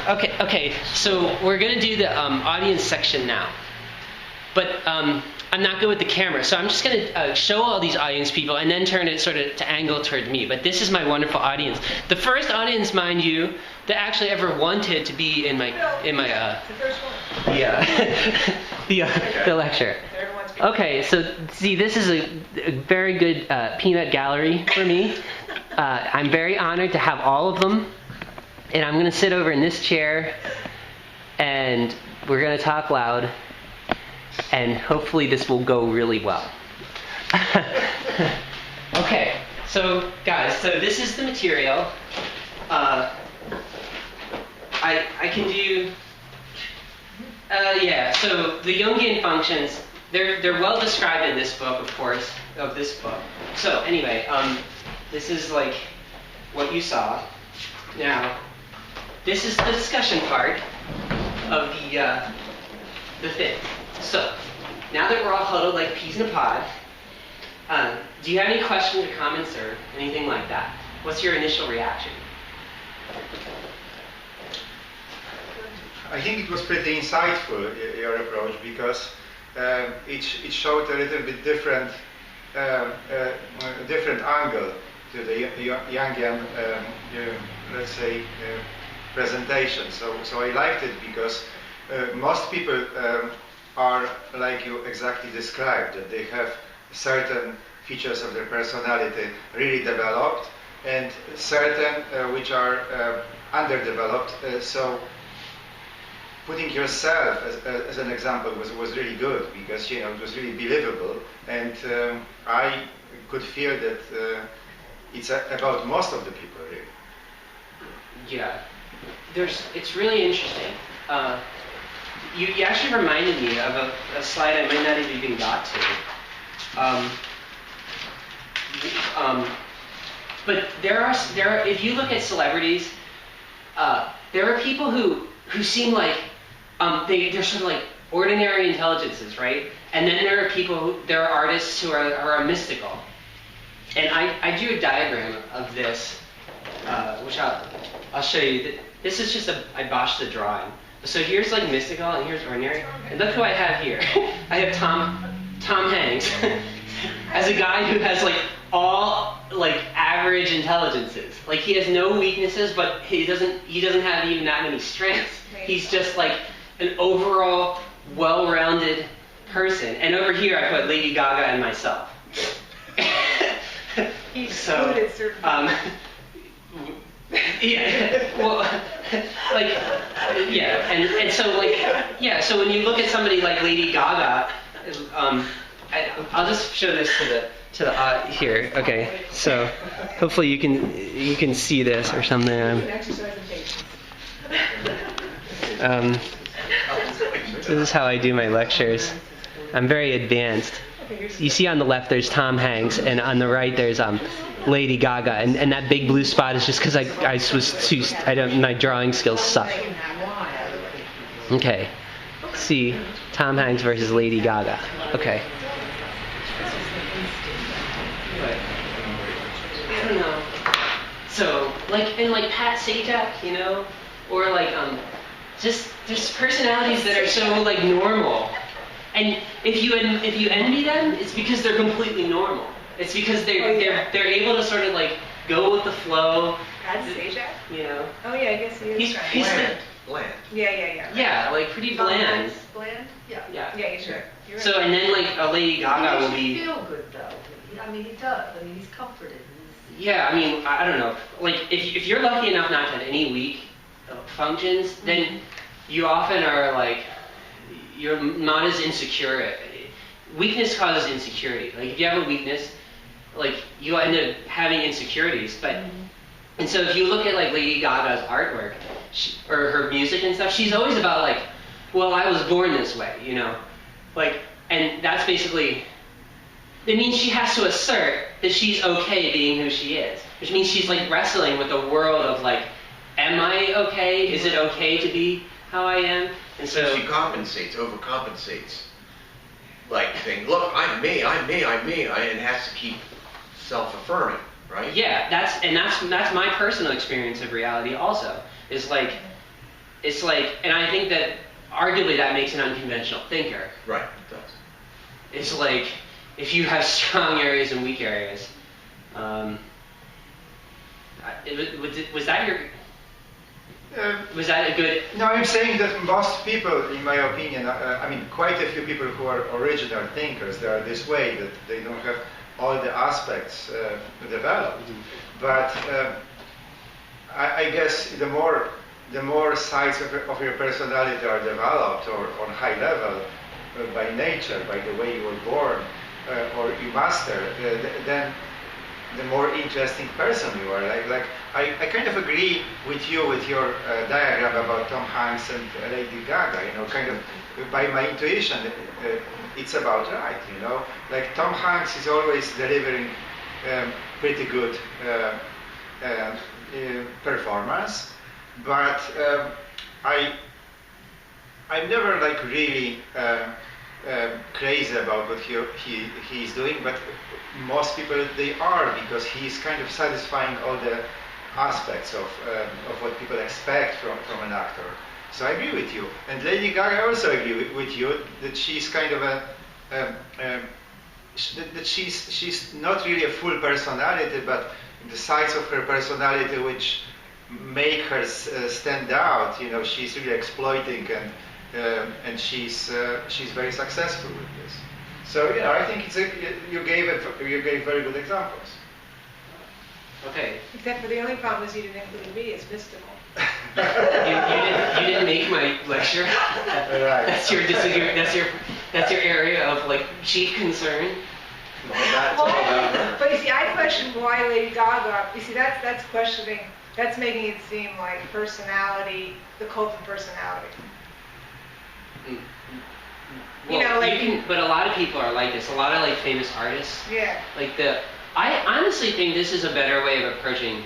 Okay. So we're gonna do the audience section now, but I'm not good with the camera, so I'm just gonna show all these audience people and then turn it sort of to angle toward me. But this is my wonderful audience. The first audience, mind you, that actually ever wanted to be in my the first one. the lecture. Okay, so see, this is a very good peanut gallery for me. I'm very honored to have all of them. And I'm going to sit over in this chair, and we're going to talk loud, and hopefully this will go really well. Okay, so guys, so this is the material. I can do, so the Jungian functions, they're well described in this book, of course, So anyway, this is like what you saw. Now, this is the discussion part of the thing. So, now that we're all huddled like peas in a pod, do you have any questions or comments or anything like that? What's your initial reaction? I think it was pretty insightful, your approach, because it showed a little bit different angle to the Jungian, let's say, presentation. So I liked it because most people are like you exactly described, that they have certain features of their personality really developed and certain which are underdeveloped. So putting yourself as an example was really good, because it was really believable, and I could feel that it's about most of the people, really. Yeah. It's really interesting. You actually reminded me of a slide I might not have even got to. But there are if you look at celebrities, there are people who seem like they're sort of like ordinary intelligences, right? And then there are artists who are mystical. And I drew a diagram of this, which I'll show you. This is just I botched the drawing. So here's like mystical and here's ordinary. And look who I have here. I have Tom Hanks as a guy who has like all like average intelligences. Like he has no weaknesses, but he doesn't have even that many strengths. He's just like an overall well-rounded person. And over here I put Lady Gaga and myself. So yeah, well, like, yeah, and so like, yeah, so when you look at somebody like Lady Gaga, I'll just show this to the here. Okay, so hopefully you can see this or something. This is how I do my lectures. I'm very advanced. You see on the left there's Tom Hanks, and on the right there's Lady Gaga, and that big blue spot is just because my drawing skills suck. Okay, see, Tom Hanks versus Lady Gaga. Okay. I don't know. So like Pat Sajak, or like just there's personalities that are so like normal. And if you envy them, it's because they're completely normal. It's because they're able to sort of like go with the flow. Pat Sajak? Oh yeah, I guess he is. He's bland. Yeah. Yeah, like pretty bland. Bland? Yeah. Yeah, sure. You're right. So and then like a Lady Gaga will be. He feel good though. I mean, he does. I mean, he's comforted. Yeah, I mean, I don't know. Like if you're lucky enough not to have any weak functions, then you often are like. You're not as insecure. Weakness causes insecurity. Like if you have a weakness, like you'll end up having insecurities. But and so if you look at like Lady Gaga's artwork or her music and stuff, she's always about like, well, I was born this way, like, and that's basically. It means she has to assert that she's okay being who she is, which means she's like wrestling with the world of like, am I okay? Is it okay to be how I am? And so she overcompensates, like saying, "Look, I'm me," and has to keep self-affirming, right? Yeah, that's my personal experience of reality. Also, is like it's like, and I think that arguably that makes an unconventional thinker. Right, it does. It's like, if you have strong areas and weak areas, was that your, was that a good? No, I'm saying that most people, in my opinion, I mean, quite a few people who are original thinkers, they are this way, that they don't have all the aspects developed. But I guess the more sides of your personality are developed or on high level by nature, by the way you were born or you master, then the more interesting person you are. Like I kind of agree with you with your diagram about Tom Hanks and Lady Gaga. You know, kind of by my intuition, it's about right. You know, like Tom Hanks is always delivering pretty good performance, but I'm never like really crazy about what he is doing, but most people they are, because he's kind of satisfying all the aspects of what people expect from an actor. So I agree with you. And Lady Gaga, I also agree with you that she's kind of that she's not really a full personality, but the sides of her personality which make her stand out. You know, she's really exploiting, and she's very successful with this. So you know, I think you gave very good examples. Okay. Except for the only problem is you didn't include me as mystical. you didn't make my lecture. Right. That's your that's your area of like chief concern. But you see, I question why Lady Gaga. You see, that's questioning. That's making it seem like personality, the cult of personality. Well, you know, like but a lot of people are like this. A lot of like famous artists. Yeah. Like I honestly think this is a better way of approaching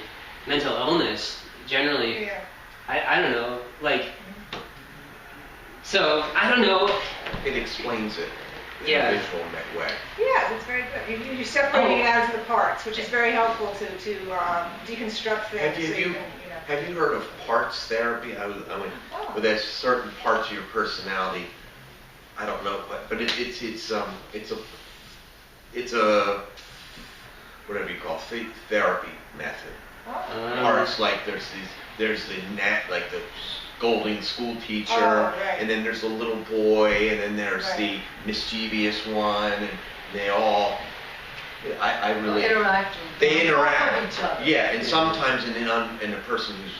mental illness generally. Yeah. I don't know, like. So I don't know. It explains it. Yeah. In a visual way. Yeah, that's very good. You're separating it out into the parts, which is very helpful to deconstruct things. Have you heard of parts therapy? I mean, well, there's certain parts of your personality. I don't know, but it's a whatever you call therapy method. Parts like there's the scolding school teacher, and then there's the little boy, and then there's the mischievous one, and they all. I really interact. They interact. With each other. Yeah, and sometimes in a person who's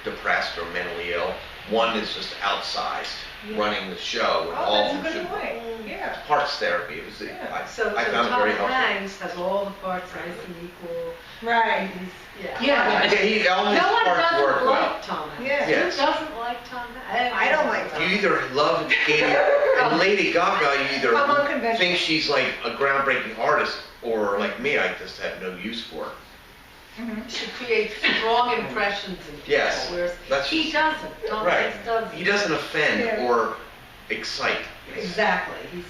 depressed or mentally ill, one is just outsized, running the show. And all that's a good point. Yeah. Parts therapy. It was. So I found it very helpful. Tom Hanks has all the parts nice and equal. Right. All his No one parts doesn't work like well. Tom Hanks. Yeah. Yes. Who doesn't like Tom Hanks? I don't like Tom You Hanks. either love Katie and Lady Gaga. You either I'm unconventional. think she's like a groundbreaking artist, or like me, I just have no use for her. You should create strong impressions in people. Yes, Whereas he doesn't. Tom Right. Hanks doesn't. He doesn't offend or excite. Exactly.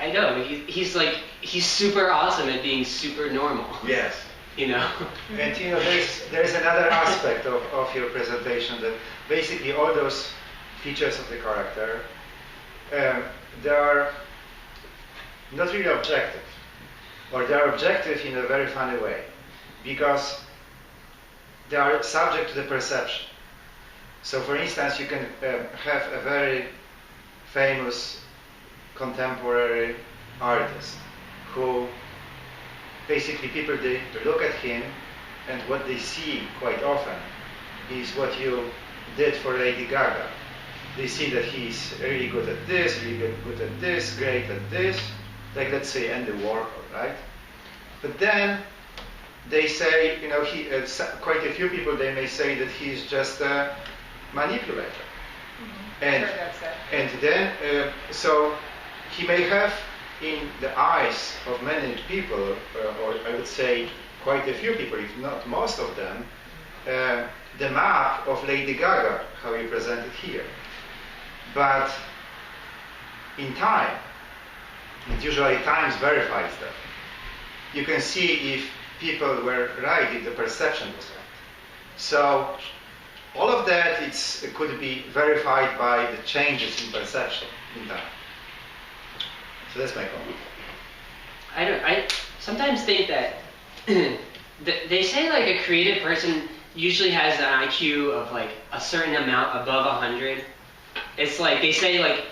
I know. He's super awesome at being super normal. Yes. You know. And you know, there's another aspect of your presentation, that basically all those features of the character, they are not really objective, or they are objective in a very funny way, because they are subject to the perception. So for instance, you can have a very famous contemporary artist who basically people they look at him, and what they see quite often is what you did for Lady Gaga. They see that he's really good at this, really good at this, great at this, like let's say Andy Warhol, right? But then they say, you know, quite a few people, they may say that he's just a manipulator. I've heard that said. And then, so he may have, in the eyes of many people, or I would say quite a few people, if not most of them, the map of Lady Gaga, how you present it here. But in time, and usually time verifies that, you can see if people were right, if the perception was right. So all of that it could be verified by the changes in perception in time. So that's my comment. I sometimes think that they say like a creative person usually has an IQ of like a certain amount above 100. It's like they say like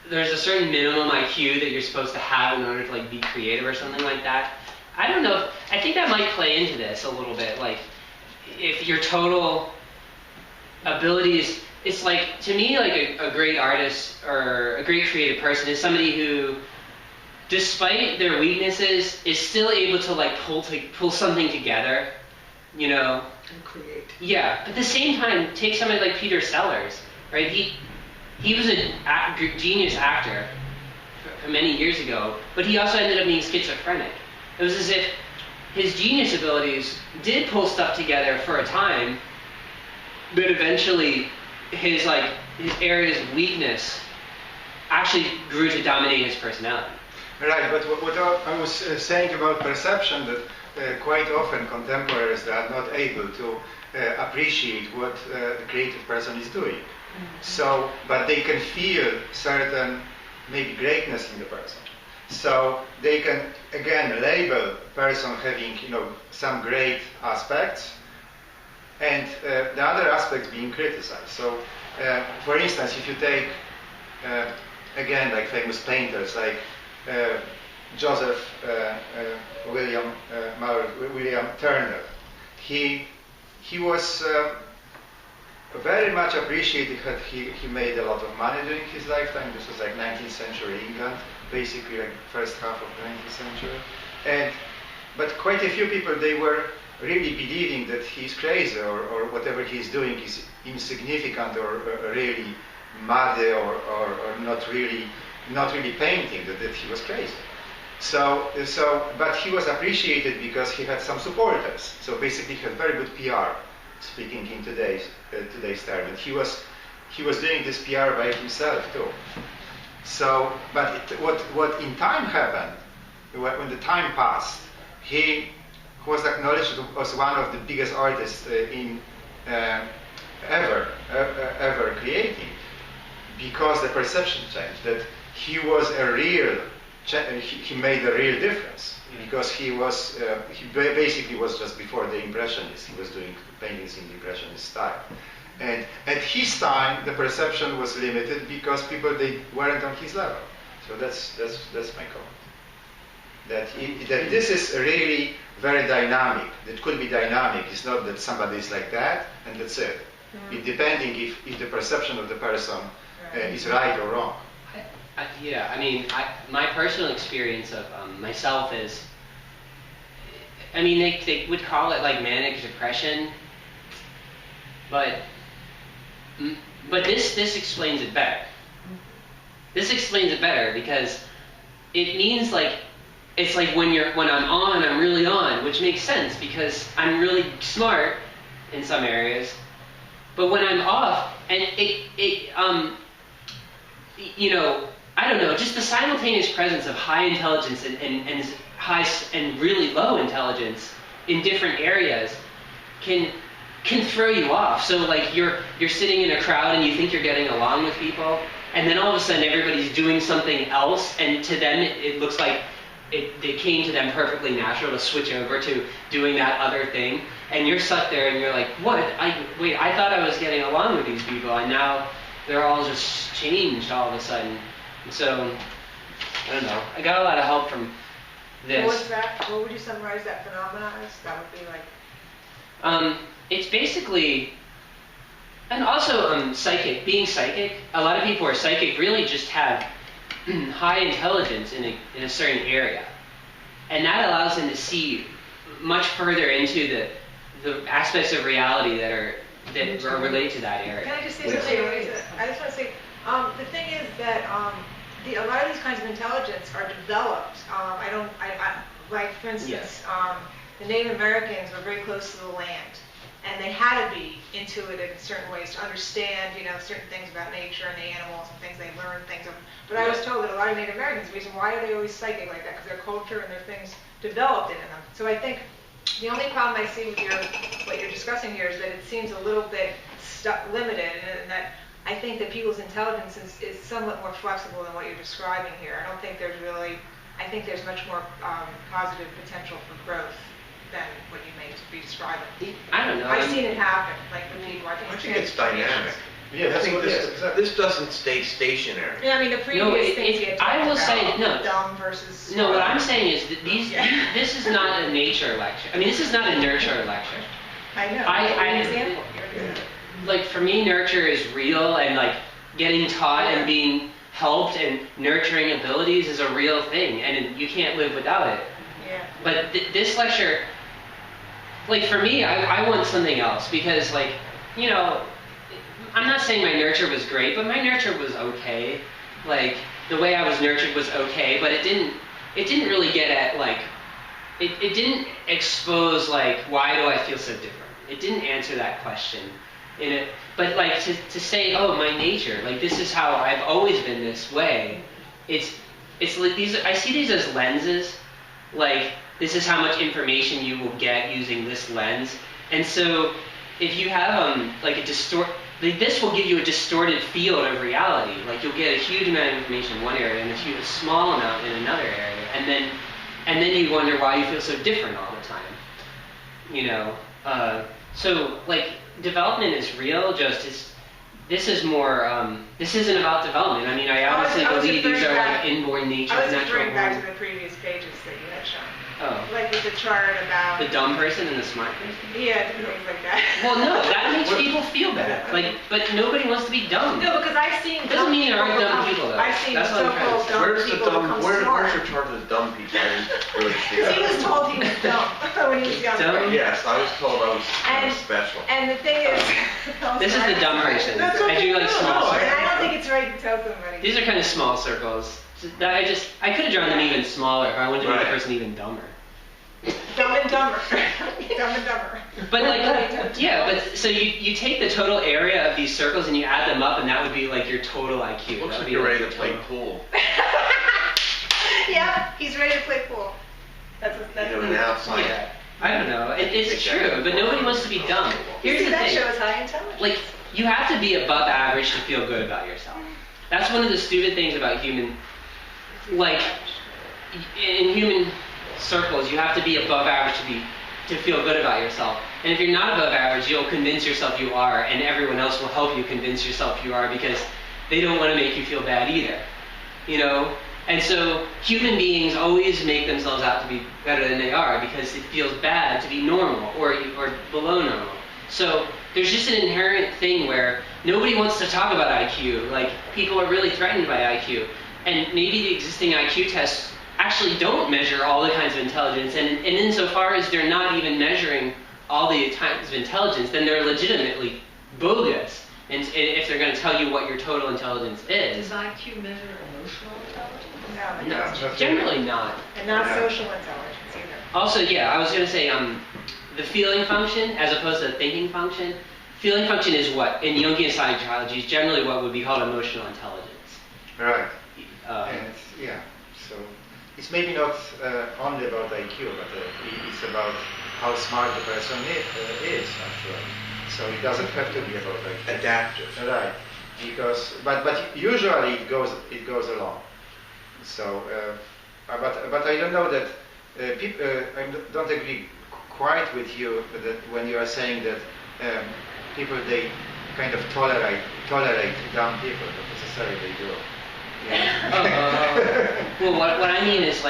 there's a certain minimum IQ that you're supposed to have in order to like be creative or something like that. I don't know. I think that might play into this a little bit. Like if your total abilities, it's like to me like a great artist or a great creative person is somebody who, despite their weaknesses, is still able to like pull something together, you know. And create. Yeah, but at the same time, take somebody like Peter Sellers, right? He was a genius actor for many years ago, but he also ended up being schizophrenic. It was as if his genius abilities did pull stuff together for a time, but eventually his areas of weakness actually grew to dominate his personality. Right, but what I was saying about perception, that quite often contemporaries are not able to appreciate what the creative person is doing. So, but they can feel certain maybe greatness in the person. So they can again label person having some great aspects, and the other aspects being criticized. So, for instance, if you take again like famous painters like Joseph William Turner, he was very much appreciated that he made a lot of money during his lifetime. This was like 19th century England, basically like first half of the 19th century. But quite a few people, they were really believing that he's crazy or whatever he's doing is insignificant or really muddy or not really painting, that he was crazy. But he was appreciated because he had some supporters. So basically he had very good PR, speaking in today's term. And he was doing this PR by himself too. So, but what in time happened, when the time passed, he was acknowledged as one of the biggest artists ever creating, because the perception changed, that he was he made a real difference, because he basically was just before the Impressionists. He was doing paintings in the Impressionist style. And at his time, the perception was limited because people, they weren't on his level. So that's my comment. That this is really very dynamic. It could be dynamic. It's not that somebody is like that and that's it. Mm-hmm. It depending if the perception of the person is right or wrong. My personal experience of myself is, they would call it like manic depression, but this explains it better. This explains it better because it means like, it's like when I'm on, I'm really on, which makes sense because I'm really smart in some areas, but when I'm off, and I don't know, just the simultaneous presence of high intelligence and high and really low intelligence in different areas can throw you off. So like you're sitting in a crowd and you think you're getting along with people, and then all of a sudden everybody's doing something else, and to them it looks like it came to them perfectly natural to switch over to doing that other thing, and you're stuck there and you're like, what? I thought I was getting along with these people, and now they're all just changed all of a sudden. So, I don't know. I got a lot of help from this. What's that? What would you summarize that phenomenon as? That would be like... It's basically... And also psychic. Being psychic, a lot of people who are psychic really just have high intelligence in a certain area. And that allows them to see much further into the aspects of reality that are related to that area. Can I just say something? I just want to say, the thing is that a lot of these kinds of intelligence are developed. Like, for instance, the Native Americans were very close to the land, and they had to be intuitive in certain ways to understand, certain things about nature and the animals and things. They learned things. But I was told that a lot of Native Americans, the reason why are they always psychic like that, because their culture and their things developed in them. So I think The only problem I see with what you're discussing here is that it seems a little bit limited, and that I think that people's intelligence is somewhat more flexible than what you're describing here. I don't think there's really, I think there's much more positive potential for growth than what you may be describing. I don't know. I've seen it happen, like with people. I think it's dynamic. Yeah, I that's think what it is, exactly. this doesn't stay stationary. Yeah, I mean, the previous things we had talked I will about, say, no. dumb versus No, what smart. I'm saying is that this is not a nature lecture. I mean, this is not a nurture lecture. I know. I- You're I- an example. You're an example. Like, for me, nurture is real, and like getting taught and being helped and nurturing abilities is a real thing, and you can't live without it. Yeah. But this lecture, like for me, I want something else, because like, you know, I'm not saying my nurture was great, but my nurture was okay. Like, the way I was nurtured was okay, but it didn't really get at like, it didn't expose like, why do I feel so different? It didn't answer that question. But like to say, oh, my nature, like this is how I've always been this way. It's like these. I see these as lenses. Like this is how much information you will get using this lens. And so if you have like this will give you a distorted field of reality. Like you'll get a huge amount of information in one area and a small amount in another area, and then you wonder why you feel so different all the time. You know. So like development is real. This is more. This isn't about development. I mean, I obviously believe these are like inborn natures, I was natural referring back born. to the previous pages that you had shown. Oh. Like with the chart about... The dumb person and the smart person? Yeah, different things like that. Well, no, that makes people feel better. Like, but nobody wants to be dumb. No, because I've seen Doesn't mean there aren't dumb become- people, though. I've seen That's what I'm trying to so-called say. dumb Where's the people dumb? become Where's smart. your chart of the dumb people? I didn't really see Because he was that. told he was dumb when he was younger. Dumb? Yes, I was told I was kind of special. And the thing is... This is the dumb person. That's I do like small And circles. I don't think it's right to tell somebody. These are kind of small circles. That I could have drawn them even smaller if I wanted to make the Right. person even dumber. Dumb and dumber. Dumb and dumber. But like, yeah, but so you take the total area of these circles and you add them up, and that would be like your total IQ. Looks That would like be you're ready your to play total- pool. Yeah, he's ready to play pool. That's You know, an outside. Yeah. I don't know. It's true, but nobody wants to be dumb. Here's the that thing. shows high intelligence. Like, you have to be above average to feel good about yourself. That's one of the stupid things about human, like, in human circles, you have to be above average to feel good about yourself. And if you're not above average, you'll convince yourself you are, and everyone else will help you convince yourself you are, because they don't want to make you feel bad either. You know? And so human beings always make themselves out to be better than they are, because it feels bad to be normal or below normal. So there's just an inherent thing where nobody wants to talk about IQ. Like, people are really threatened by IQ. And maybe the existing IQ tests actually don't measure all the kinds of intelligence, and insofar as they're not even measuring all the kinds of intelligence, then they're legitimately bogus. And if they're going to tell you what your total intelligence is. Does IQ measure emotional intelligence? No, No, generally not. and not social intelligence either. Also, yeah, I was going to say the feeling function as opposed to the thinking function. Feeling function is what, in Jungian psychology, is generally what would be called emotional intelligence. Right. Uh, So it's maybe not only about IQ, but it's about how smart the person is actually. So it doesn't have to be about IQ. Adaptive. Right. Because but usually it goes along. So but I don't know that people. I don't agree quite with you that when you are saying that people they kind of tolerate dumb people, not necessarily they do. Yeah. well, what I mean is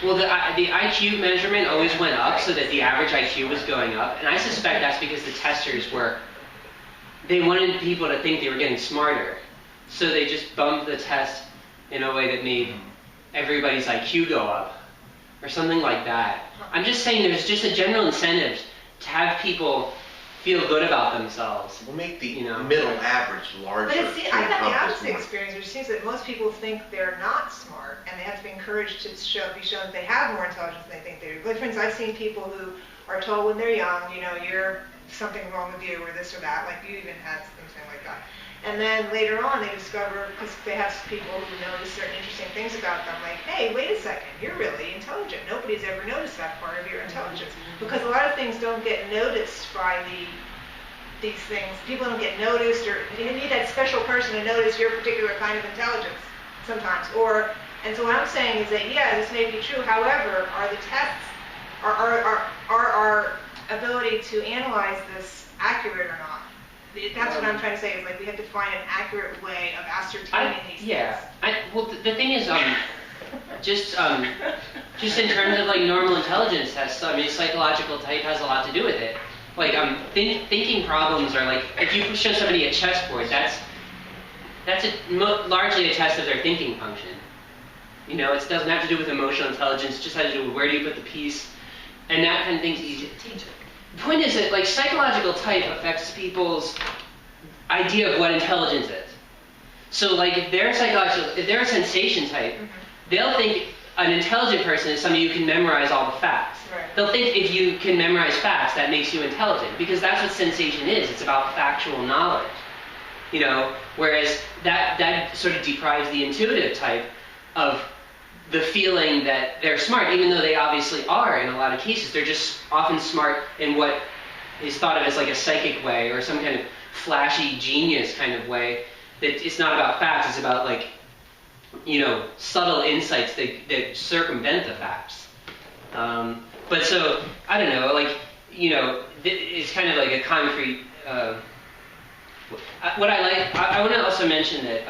well, the IQ measurement always went up so that the average IQ was going up, and I suspect that's because the testers they wanted people to think they were getting smarter, so they just bumped the test in a way that made everybody's IQ go up, or something like that. I'm just saying there's just a general incentive to have people feel good about themselves. We'll make the You know. middle average larger. But to I have the encompass opposite more. experience, which seems that most people think they're not smart, and they have to be encouraged to be shown that they have more intelligence than they think they do. Like, for instance, I've seen people who are told when they're young, you know, something wrong with you or this or that, like you even had something like that. And then later on they discover, because they have people who notice certain interesting things about them, like, hey, wait a second, you're really intelligent. Nobody's ever noticed that part of your intelligence. Because a lot of things don't get noticed by these things. People don't get noticed, or you need that special person to notice your particular kind of intelligence sometimes. And so what I'm saying is that, yeah, this may be true. However, are the tests, are our ability to analyze this accurate or not? That's what I'm trying to say, is like we have to find an accurate way of ascertaining these things. Well, the thing is, just in terms of like normal intelligence tests, I mean, psychological type has a lot to do with it. Like, thinking problems are like, if you show somebody a chessboard, that's largely a test of their thinking function. You know, it doesn't have to do with emotional intelligence, it just has to do with where do you put the piece, and that kind of thing's easy. The point is that, like, psychological type affects people's idea of what intelligence is. So, like, if they're a sensation type, they'll think an intelligent person is somebody who can memorize all the facts. Right. They'll think if you can memorize facts, that makes you intelligent, because that's what sensation is. It's about factual knowledge. You know, whereas that sort of deprives the intuitive type of the feeling that they're smart, even though they obviously are in a lot of cases. They're just often smart in what is thought of as like a psychic way, or some kind of flashy genius kind of way. That it's not about facts, it's about, like, you know, subtle insights that circumvent the facts. But so, I don't know, like, you know, it's kind of like a concrete, what I like, I want to also mention that,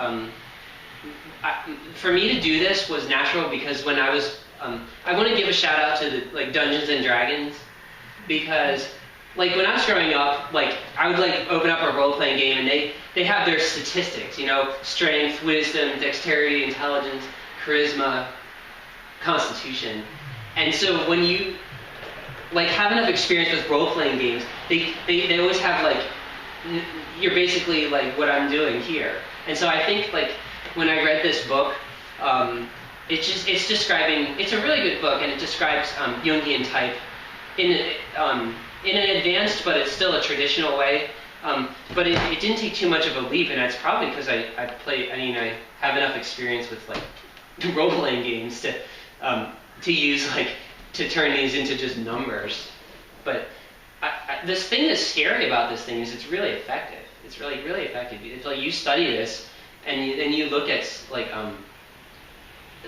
for me to do this was natural, because when I was, I want to give a shout out to like Dungeons and Dragons, because like when I was growing up, like I would like open up a role-playing game and they have their statistics, you know, strength, wisdom, dexterity, intelligence, charisma, constitution. And so when you like have enough experience with role-playing games, they always have like, you're basically like what I'm doing here. And so I think like when I read this book, it's describing, it's a really good book, and it describes Jungian type in an advanced, but it's still a traditional way. But it didn't take too much of a leap, and that's probably because I have enough experience with like role-playing games to use like to turn these into just numbers. But this thing that's scary about this thing is it's really effective. It's really, really effective. It's like you study this, and you look at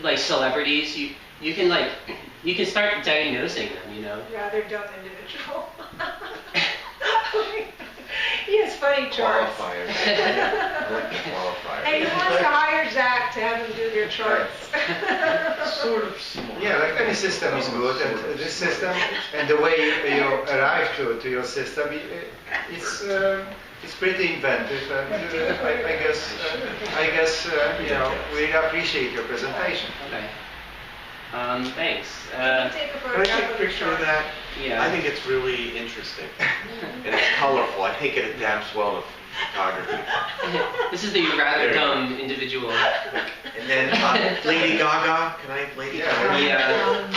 like celebrities, you can start diagnosing them, you know. Rather dumb individual. He has funny charts. Qualifiers. I like the qualifiers. Hey, who wants to hire Zach to have him do their charts? Sort of similar. Yeah, like any system is good, and this system and the way you arrive to your system, it's pretty inventive, and I guess you know, we appreciate your presentation. Okay. Thanks. Can you take a Can I take photograph a of your picture of chart? that? Yeah. I think it's really interesting. And it's colorful. I think it adapts well to photography. This is the rather dumb individual. And then Lady Gaga. Can I have Lady Gaga? Yeah.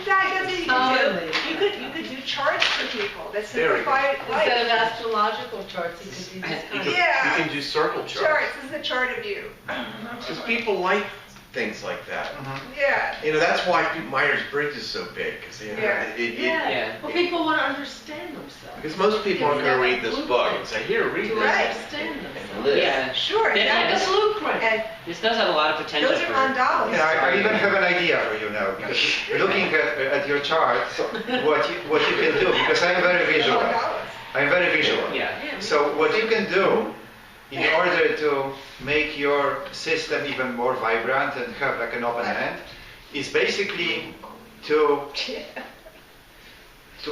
Zach, that's what you could do. You could do charts for people that Very simplify life. Instead of astrological charts, you could do this kind of. Yeah. You can do circle charts. Charts. This is a chart of you. Because people like things like that. Yeah. You know, that's why Myers-Briggs is so big. Because Yeah. Well, people want to understand themselves. because most people aren't going to read this book and say, here, read To this. Right. understand And themselves. live. Yeah. Sure. Yeah, Exactly. The blueprint. And This does have a lot of potential those are for. mandalas. Yeah, I even have an idea for you now, because looking at your chart, what you can do, because I'm very visual. Mandalas. I'm very visual. Yeah. So what you can do in order to make your system even more vibrant and have like an open end is basically to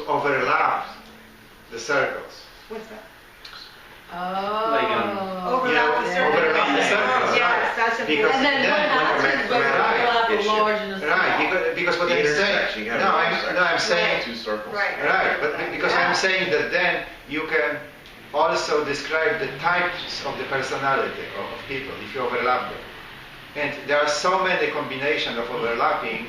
overlap the circles. What's that? Oh. Like, Overlap the circles. Overlap the circles. Yes, that's important. Because And then what happens when you Right. overlap a Issue. large and a small? Right, because what The I'm intersection, saying, you gotta I'm saying, two circles. Right. right, but because I'm saying that then you can also describe the types of the personality of people if you overlap them. And there are so many combinations of overlapping.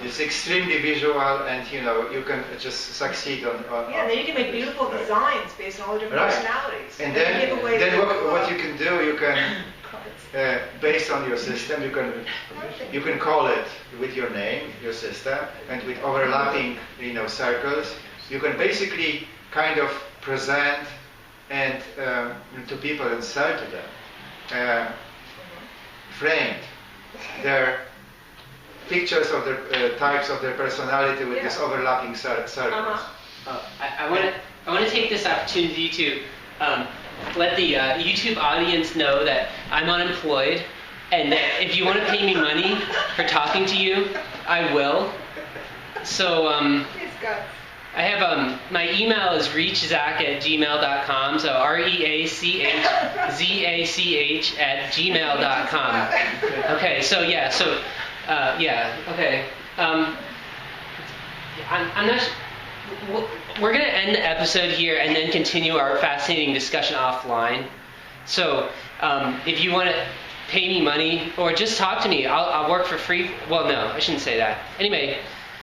It's extremely visual, and you can just succeed on. Yeah, and then you can make beautiful designs based on all the different personalities. And then what you can do, you can, based on your system, you can call it with your name, your system, and with overlapping, circles, you can basically kind of present and to people and sell to them. Framed their pictures of their types of their personality with this overlapping circles. I want to take this opportunity to let the YouTube audience know that I'm unemployed, and that if you want to pay me money for talking to you, I will. So I have my email is reachzach@gmail.com, so reachzach@gmail.com. Okay, okay. I'm not. We're gonna end the episode here and then continue our fascinating discussion offline. So if you want to pay me money or just talk to me, I'll work for free. Well, no, I shouldn't say that. Anyway.